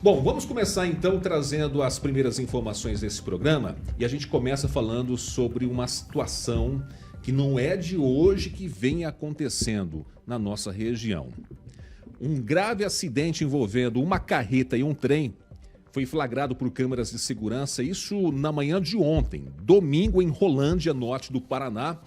Bom, vamos começar então trazendo as primeiras informações desse programa e a gente começa falando sobre uma situação que não é de hoje que vem acontecendo na nossa região. Um grave acidente envolvendo uma carreta e um trem foi flagrado por câmeras de segurança, isso na manhã de ontem, domingo, em Rolândia, norte do Paraná.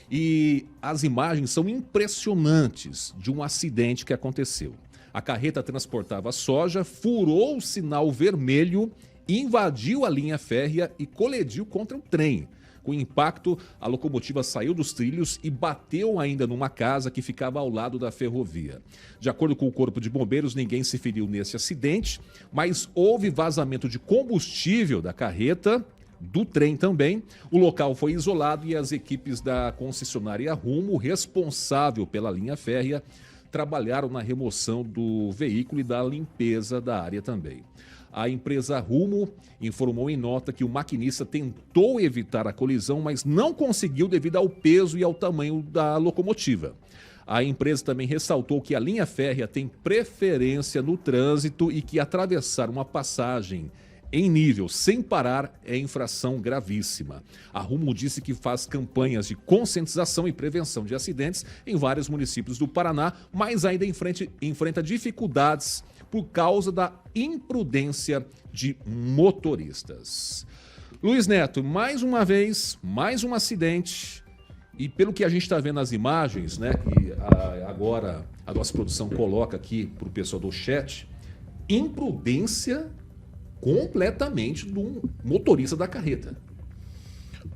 E as imagens são impressionantes de um acidente que aconteceu. A carreta transportava soja, furou o sinal vermelho, invadiu a linha férrea e colidiu contra o trem. Com o impacto, a locomotiva saiu dos trilhos e bateu ainda numa casa que ficava ao lado da ferrovia. De acordo com o Corpo de Bombeiros, ninguém se feriu nesse acidente, mas houve vazamento de combustível da carreta, do trem também. O local foi isolado e as equipes da concessionária Rumo, responsável pela linha férrea, trabalharam na remoção do veículo e da limpeza da área também. A empresa Rumo informou em nota que o maquinista tentou evitar a colisão, mas não conseguiu devido ao peso e ao tamanho da locomotiva. A empresa também ressaltou que a linha férrea tem preferência no trânsito e que atravessar uma passagem em nível sem parar é infração gravíssima. A Rumo disse que faz campanhas de conscientização e prevenção de acidentes em vários municípios do Paraná, mas ainda enfrenta dificuldades por causa da imprudência de motoristas. Luiz Neto, mais uma vez, mais um acidente. E pelo que a gente está vendo nas imagens, né, que agora a nossa produção coloca aqui para o pessoal do chat, imprudência completamente do motorista da carreta.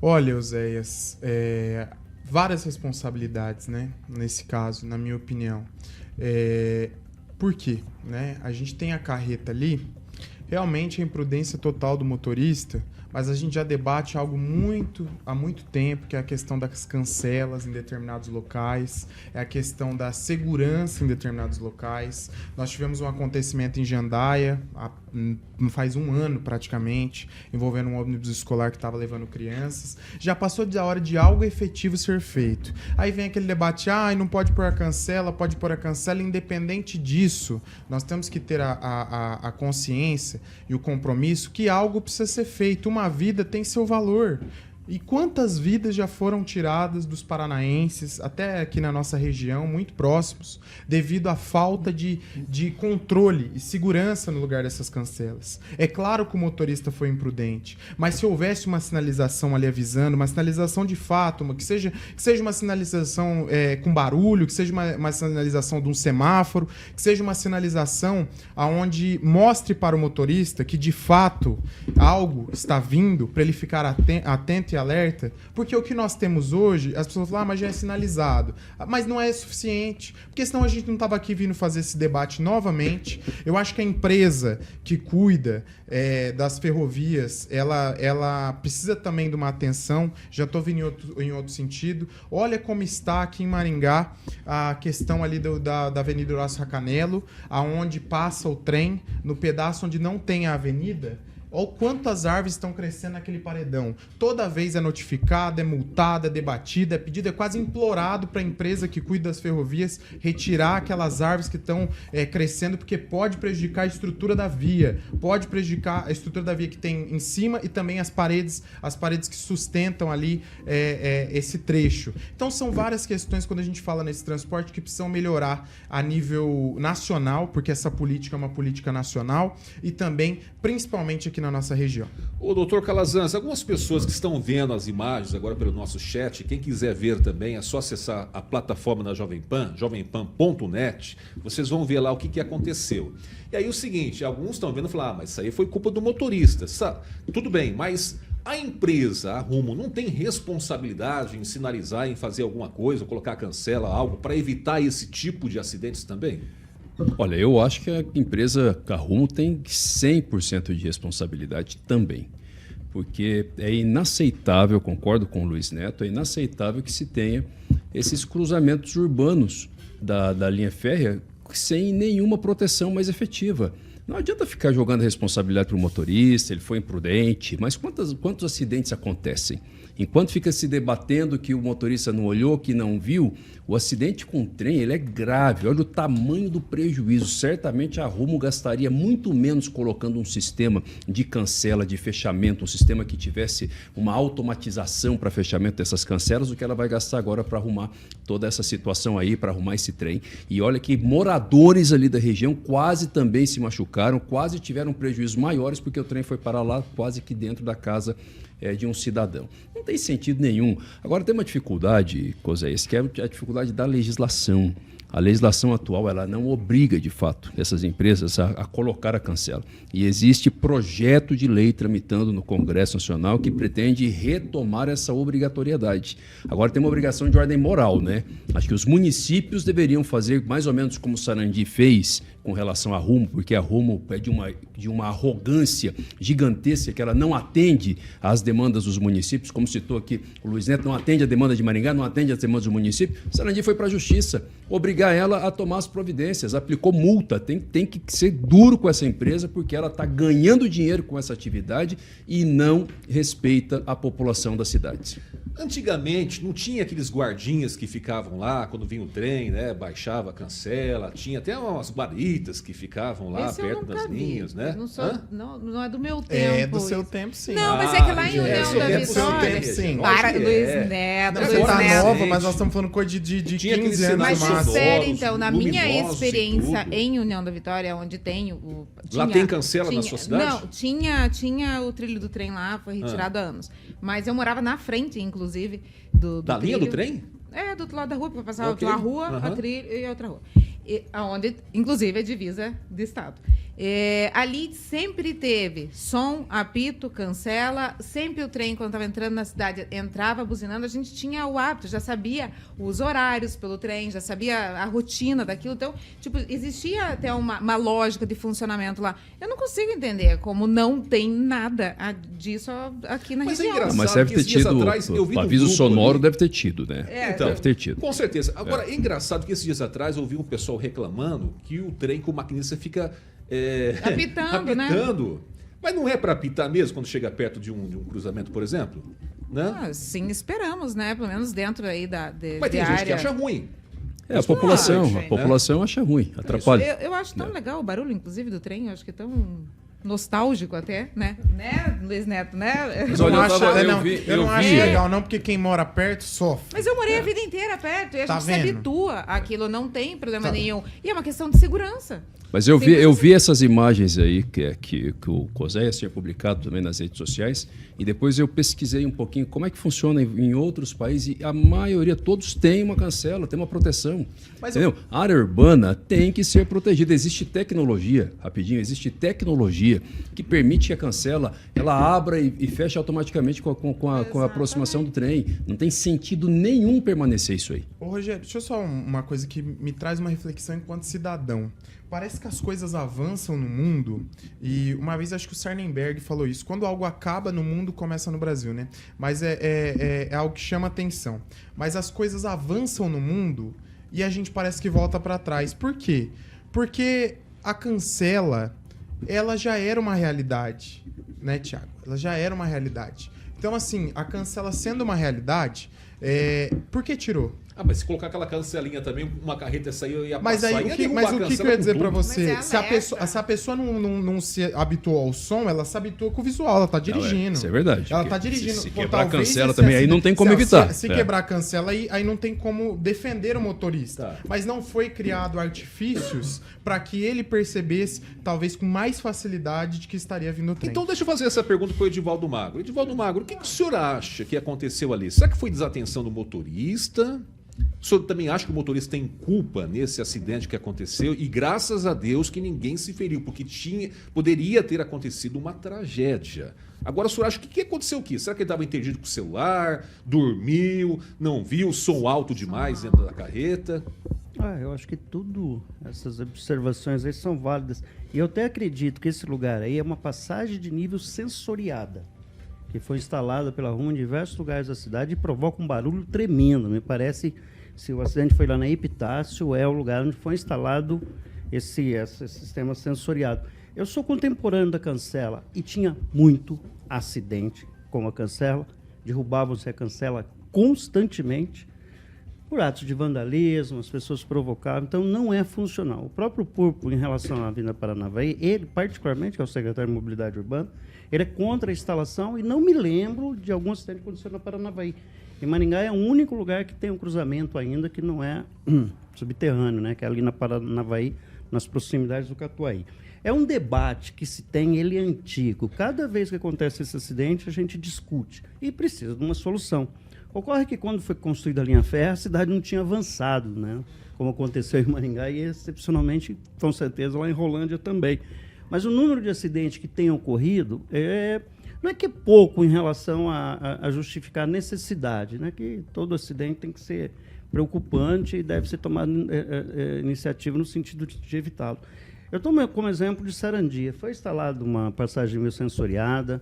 Olha, Oséias, várias responsabilidades, né? Nesse caso, na minha opinião. Por quê? Né? A gente tem a carreta ali, realmente a imprudência total do motorista, mas a gente já debate algo há muito tempo, que é a questão das cancelas em determinados locais, é a questão da segurança em determinados locais. Nós tivemos um acontecimento em Jandaia, faz um ano praticamente, envolvendo um ônibus escolar que estava levando crianças. Já passou da hora de algo efetivo ser feito. Aí vem aquele debate, não pode pôr a cancela, pode pôr a cancela. Independente disso, nós temos que ter a consciência e o compromisso que algo precisa ser feito. Uma vida tem seu valor. E quantas vidas já foram tiradas dos paranaenses, até aqui na nossa região, muito próximos, devido à falta de controle e segurança no lugar dessas cancelas. É claro que o motorista foi imprudente, mas se houvesse uma sinalização ali avisando, uma sinalização de fato, que seja uma sinalização com barulho, que seja uma sinalização de um semáforo, que seja uma sinalização onde mostre para o motorista que de fato algo está vindo, para ele ficar atento e alerta, porque o que nós temos hoje, as pessoas falam, mas já é sinalizado. Mas não é suficiente, porque senão a gente não estava aqui vindo fazer esse debate novamente. Eu acho que a empresa que cuida das ferrovias, ela precisa também de uma atenção. Já estou vindo em outro sentido. Olha como está aqui em Maringá a questão ali da Avenida Horácio Racanelo, aonde passa o trem, no pedaço onde não tem a avenida. Olha quantas árvores estão crescendo naquele paredão. Toda vez é notificada, é multada, é debatida, é pedido, é quase implorado para a empresa que cuida das ferrovias retirar aquelas árvores que estão crescendo, porque pode prejudicar a estrutura da via, pode prejudicar a estrutura da via que tem em cima e também as paredes que sustentam ali esse trecho. Então são várias questões quando a gente fala nesse transporte que precisam melhorar a nível nacional, porque essa política é uma política nacional e também, principalmente aqui na nossa região. Ô, doutor Calazans, algumas pessoas que estão vendo as imagens agora pelo nosso chat, quem quiser ver também, é só acessar a plataforma da Jovem Pan, jovempan.net, vocês vão ver lá o que aconteceu. E aí o seguinte, alguns estão vendo e falam, mas isso aí foi culpa do motorista. Tudo bem, mas a empresa, a Rumo, não tem responsabilidade em sinalizar, em fazer alguma coisa, colocar cancela, algo, para evitar esse tipo de acidentes também? Olha, eu acho que a empresa Rumo tem 100% de responsabilidade também, porque é inaceitável, concordo com o Luiz Neto, é inaceitável que se tenha esses cruzamentos urbanos da linha férrea sem nenhuma proteção mais efetiva. Não adianta ficar jogando a responsabilidade para o motorista, ele foi imprudente, mas quantos acidentes acontecem Enquanto fica se debatendo que o motorista não olhou, que não viu, o acidente com o trem ele é grave. Olha o tamanho do prejuízo. Certamente a Rumo gastaria muito menos colocando um sistema de cancela, de fechamento, um sistema que tivesse uma automatização para fechamento dessas cancelas, do que ela vai gastar agora para arrumar toda essa situação aí, para arrumar esse trem. E olha que moradores ali da região quase também se machucaram, quase tiveram prejuízos maiores, porque o trem foi parar lá quase que dentro da casa de um cidadão. Não tem sentido nenhum. Agora tem uma dificuldade, Cosés, que é a dificuldade da legislação. A legislação atual ela não obriga, de fato, essas empresas a colocar a cancela. E existe projeto de lei tramitando no Congresso Nacional que pretende retomar essa obrigatoriedade. Agora tem uma obrigação de ordem moral, né? Acho que os municípios deveriam fazer mais ou menos como o Sarandi fez com relação à Rumo, porque a Rumo é de uma arrogância gigantesca, que ela não atende às demandas dos municípios, como citou aqui o Luiz Neto, não atende a demanda de Maringá, não atende às demandas do município. O Sarandi foi para a Justiça, obrigar ela a tomar as providências, aplicou multa, tem que ser duro com essa empresa, porque ela está ganhando dinheiro com essa atividade e não respeita a população das cidades. Antigamente não tinha aqueles guardinhas que ficavam lá quando vinha o trem, né? Baixava, cancela, tinha até umas guaritas que ficavam lá Esse perto das linhas, né? Não é do meu tempo. É do seu isso. tempo, sim. Não, mas é que lá em União da do seu Vitória. tempo, sim. Para, Lógico que Luiz é. Neto, Não, Luiz você tá Neto. nova, mas nós estamos falando coisa de Tinha 15 aqueles anos Mas cenários mais. sério, sonoros, então, na minha luminosos e experiência tudo. em União da Vitória, onde tem o... Lá tem cancela na sua cidade? Não, tinha o trilho do trem lá, foi retirado há anos. Mas eu morava na frente, inclusive, do Da linha do trem? É, do outro lado da rua, porque passava Ok. uma rua, a Aham. trilha e a outra rua. Onde, inclusive, é divisa do estado. Ali sempre teve som, apito, cancela. Sempre o trem, quando estava entrando na cidade, entrava buzinando. A gente tinha o hábito, já sabia os horários pelo trem, já sabia a rotina daquilo. Então, tipo, existia até uma lógica de funcionamento lá. Eu não consigo entender como não tem nada disso aqui na Mas é região. engraçado. Mas deve que ter esses dias tido, atrás eu vi o num aviso grupo sonoro ali. deve ter tido, né? Então, deve ter tido. Com certeza. Agora, é engraçado que esses dias atrás eu vi um pessoal reclamando que o trem com o maquinista fica Apitando, né? apitando. Mas não é para apitar mesmo quando chega perto de um cruzamento, por exemplo? Né? Sim, esperamos, né? Pelo menos dentro aí Mas tem de gente área. que acha ruim. A população, acho, a população acha ruim, atrapalha. Eu acho tão legal o barulho, inclusive, do trem. Eu acho que é tão nostálgico até, né? Né, Luiz Neto, né? Mas Eu olha, não eu acho, tava- eu eu não, vi- eu não eu acho vi- legal, não, porque quem mora perto sofre. Mas eu morei a vida inteira perto e a Tá gente se vendo? habitua àquilo, não tem problema Tá. nenhum. E é uma questão de segurança. Mas eu Simples assim. vi essas imagens aí que o Cosés tinha publicado também nas redes sociais, e depois eu pesquisei um pouquinho como é que funciona em outros países, e a maioria, todos têm uma cancela, tem uma proteção. Mas Entendeu? A área urbana tem que ser protegida. Existe tecnologia, rapidinho, existe tecnologia que permite que a cancela ela abra e feche automaticamente com a aproximação do trem. Não tem sentido nenhum permanecer isso aí. Ô, Rogério, deixa eu só uma coisa que me traz uma reflexão enquanto cidadão. Parece que as coisas avançam no mundo, e uma vez acho que o Sarnenberg falou isso, quando algo acaba no mundo, começa no Brasil, né? Mas é algo que chama atenção. Mas as coisas avançam no mundo e a gente parece que volta para trás. Por quê? Porque a cancela, ela já era uma realidade, né, Thiago? Ela já era uma realidade. Então, assim, a cancela sendo uma realidade, por que tirou? Ah, mas se colocar aquela cancelinha também, uma carreta sair e ia Mas passar, aí, ia o que derrubar a eu ia cancela dizer com pra tudo. você? Mas Se a alerta. pessoa não se habituou ao som, ela se habituou com o visual, ela tá dirigindo. Isso é verdade. Ela tá Porque dirigindo. Se Pô, quebrar a talvez cancela esse também, aí não acidente- tem como se- evitar. Se É. quebrar a cancela, aí não tem como defender o motorista. Tá. Mas não foi criado artifícios para que ele percebesse, talvez com mais facilidade, de que estaria vindo o trem. Então deixa eu fazer essa pergunta para o Edivaldo Magro. Edivaldo Magro, o que o senhor acha que aconteceu ali? Será que foi desatenção do motorista? O senhor também acha que o motorista tem culpa nesse acidente que aconteceu? E graças a Deus que ninguém se feriu, porque poderia ter acontecido uma tragédia. Agora, o senhor acha que aconteceu o quê? Será que ele estava entendido com o celular, dormiu, não viu, som alto demais dentro da carreta? Eu acho que tudo, essas observações aí são válidas. E eu até acredito que esse lugar aí é uma passagem de nível sensoriada, que foi instalada pela Rumo em diversos lugares da cidade e provoca um barulho tremendo. Me parece, se o acidente foi lá na Epitácio, é o lugar onde foi instalado esse sistema sensoriado. Eu sou contemporâneo da cancela e tinha muito acidente com a cancela derrubavam-se a cancela constantemente por atos de vandalismo, as pessoas provocavam, então não é funcional. O próprio Purpo, em relação à Avenida Paranavaí, ele, particularmente, que é o secretário de Mobilidade Urbana, ele é contra a instalação e não me lembro de algum acidente que aconteceu na Paranavaí. Em Maringá é o único lugar que tem um cruzamento ainda que não é subterrâneo, né? Que é ali na Paranavaí, nas proximidades do Catuaí. É um debate que se tem, ele é antigo. Cada vez que acontece esse acidente, a gente discute e precisa de uma solução. Ocorre que quando foi construída a linha férrea, a cidade não tinha avançado, né? Como aconteceu em Maringá e, excepcionalmente, com certeza, lá em Rolândia também. Mas o número de acidentes que tem ocorrido não é que é pouco em relação a justificar a necessidade, né? Que todo acidente tem que ser preocupante e deve ser tomada iniciativa no sentido de evitá-lo. Eu tomo como exemplo de Sarandia. Foi instalada uma passagem meio sensoriada,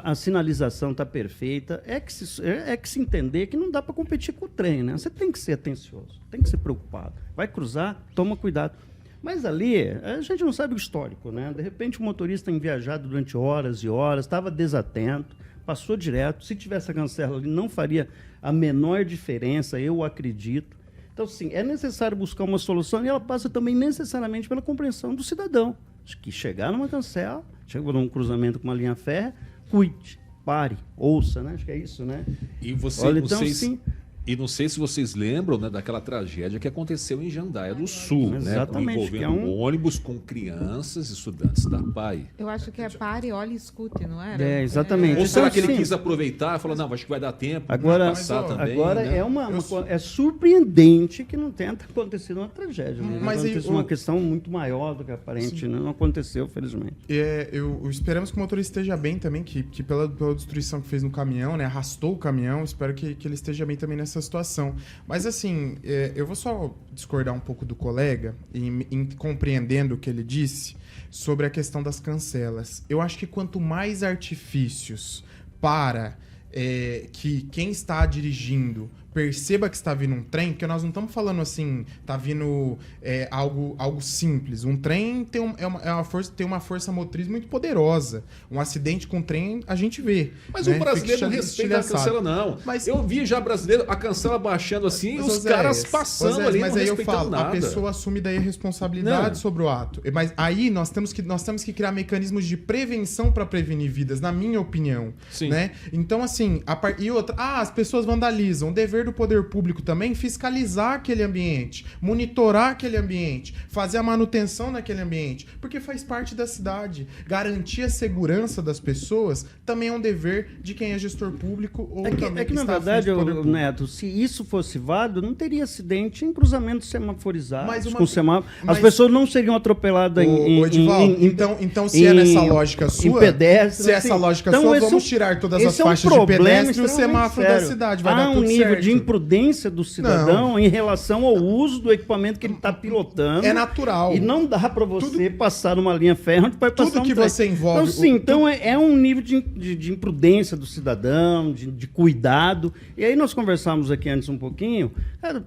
a sinalização está perfeita, é que se entender que não dá para competir com o trem, né? Você tem que ser atencioso, tem que ser preocupado. Vai cruzar, toma cuidado. Mas ali, a gente não sabe o histórico, né? De repente o motorista tem viajado durante horas e horas, estava desatento, passou direto. Se tivesse a cancela ali, não faria a menor diferença, eu acredito. Então, sim, é necessário buscar uma solução e ela passa também necessariamente pela compreensão do cidadão. Acho que chegar numa cancela, chegar num cruzamento com uma linha férrea, cuide, pare, ouça, né? Acho que é isso, né? E você, Olha, não então, sei sim. E não sei se vocês lembram, né, daquela tragédia que aconteceu em Jandaia do Sul, Exatamente, né, envolvendo que é um ônibus com crianças e estudantes da PAI. Eu acho que é pare, olhe e escute, não era? É, exatamente. Ou será que ele sim. quis aproveitar e falou, não, acho que vai dar tempo Agora, passar também, agora né? é surpreendente que não tenha acontecido uma tragédia. Mas Aconteceu uma questão muito maior do que aparente, né? Não aconteceu, felizmente. Esperamos que o motorista esteja bem também, que pela destruição que fez no caminhão, né, arrastou o caminhão, espero que ele esteja bem também nessa situação. Mas assim, eu vou só discordar um pouco do colega, em compreendendo o que ele disse sobre a questão das cancelas. Eu acho que quanto mais artifícios para que quem está dirigindo perceba que está vindo um trem, porque nós não estamos falando assim, tá vindo algo simples. Um trem tem uma força motriz muito poderosa. Um acidente com trem, a gente vê. Mas né? o brasileiro não respeita a cancela, não. Mas eu vi já brasileiro, a cancela baixando assim, e os caras passando ali, mas não aí eu respeitando falo, nada. a pessoa assume daí a responsabilidade sobre o ato. Mas aí nós temos que criar mecanismos de prevenção para prevenir vidas, na minha opinião. Sim. Né? Então, assim, e outra, as pessoas vandalizam. O dever do poder público também fiscalizar aquele ambiente, monitorar aquele ambiente, fazer a manutenção naquele ambiente, porque faz parte da cidade. Garantir a segurança das pessoas também é um dever de quem é gestor público ou também que na está à verdade, frente do poder público. Neto, se isso fosse válido, não teria acidente em cruzamentos semaforizados Mas com semáforo. As mas- pessoas não seriam atropeladas Ô, Edivaldo, então se é nessa lógica sua, pedestres, se é assim. essa lógica Então, sua, esse vamos tirar todas as esse é um faixas de problema pedestre e o extremamente semáforo da sério. cidade, vai Há dar um tudo nível certo. de imprudência do cidadão em relação ao uso do equipamento que ele está pilotando. É natural. E não dá para você passar numa linha férrea onde vai passar Tudo um que trem. você envolve- Então, sim, então é um nível de imprudência do cidadão, de cuidado. E aí nós conversamos aqui antes um pouquinho, cara,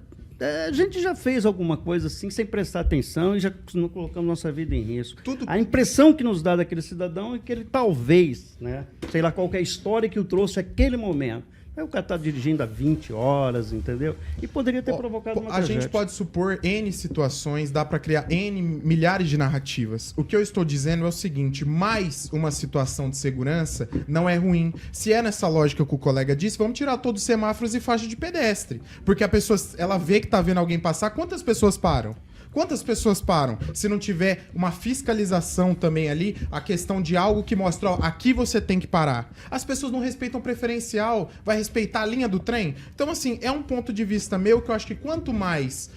a gente já fez alguma coisa assim sem prestar atenção e já não colocamos nossa vida em risco. A impressão que nos dá daquele cidadão é que ele talvez, né, sei lá qual que é a história que o trouxe naquele momento. Aí o cara está dirigindo há 20 horas, entendeu? E poderia ter provocado uma A tragédia. gente pode supor N situações, dá para criar N milhares de narrativas. O que eu estou dizendo é o seguinte, mais uma situação de segurança não é ruim. Se é nessa lógica que o colega disse, vamos tirar todos os semáforos e faixa de pedestre. Porque a pessoa, ela vê que tá vendo alguém passar, quantas pessoas param? Quantas pessoas param? Se não tiver uma fiscalização também ali, a questão de algo que mostra, ó, aqui você tem que parar. As pessoas não respeitam preferencial, vai respeitar a linha do trem? Então, assim, é um ponto de vista meu que eu acho que quanto mais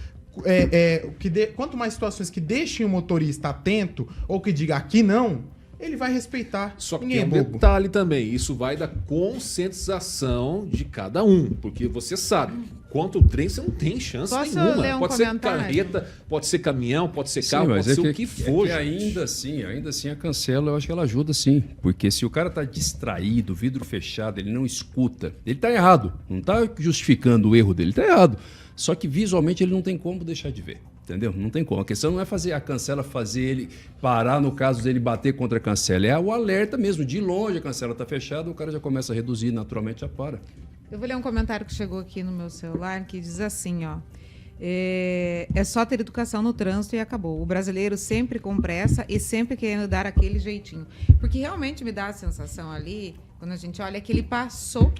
quanto mais situações que deixem o motorista atento ou que diga aqui não, ele vai respeitar. Só que ninguém tem é um bobo. detalhe também, isso vai da conscientização de cada um, porque você sabe, quanto o trem você não tem chance Posso nenhuma. ler um Pode ser comentário? carreta, pode ser caminhão, pode ser Sim, carro, mas pode ser é o que for. é que gente. ainda assim a cancela, eu acho que ela ajuda sim. Porque se o cara está distraído, vidro fechado, ele não escuta, ele está errado. Não está justificando o erro dele, está errado. Só que visualmente ele não tem como deixar de ver. Entendeu? Não tem como. A questão não é fazer a cancela, fazer ele parar no caso dele bater contra a cancela. É o alerta mesmo. De longe a cancela está fechada, o cara já começa a reduzir, naturalmente já para. Eu vou ler um comentário que chegou aqui no meu celular que diz assim, ó. É só ter educação no trânsito e acabou. O brasileiro sempre com pressa e sempre querendo dar aquele jeitinho. Porque realmente me dá a sensação ali, quando a gente olha, que ele passou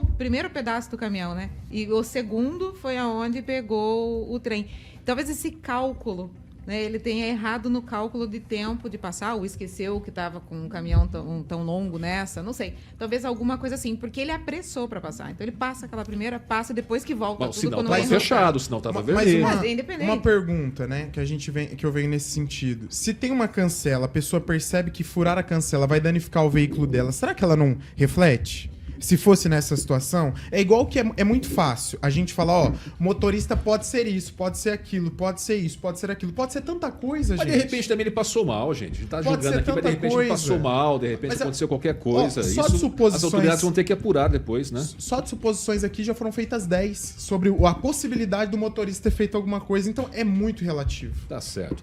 o primeiro pedaço do caminhão, né? E o segundo foi aonde pegou o trem. Talvez esse cálculo, né, ele tenha errado no cálculo de tempo de passar, ou esqueceu que estava com um caminhão tão longo nessa, não sei. Talvez alguma coisa assim, porque ele apressou para passar. Então ele passa aquela primeira, passa depois que volta. Mas o tudo sinal quando estava vai fechado, o sinal estava Mas vermelho. Mas é independente. uma pergunta, né, que eu venho nesse sentido. Se tem uma cancela, a pessoa percebe que furar a cancela vai danificar o veículo dela, será que ela não reflete? Se fosse nessa situação, é igual que é muito fácil a gente falar, ó, motorista pode ser isso, pode ser aquilo, pode ser isso, pode ser aquilo, pode ser tanta coisa, Mas gente. de repente também ele passou mal, gente. A gente tá Pode julgando ser aqui, mas de tanta repente ele coisa. passou mal, de repente Mas, aconteceu qualquer coisa. ó, só de Isso, as suposições- autoridades vão ter que apurar depois, né? Só de suposições aqui já foram feitas 10 sobre a possibilidade do motorista ter feito alguma coisa, então é muito relativo. Tá certo.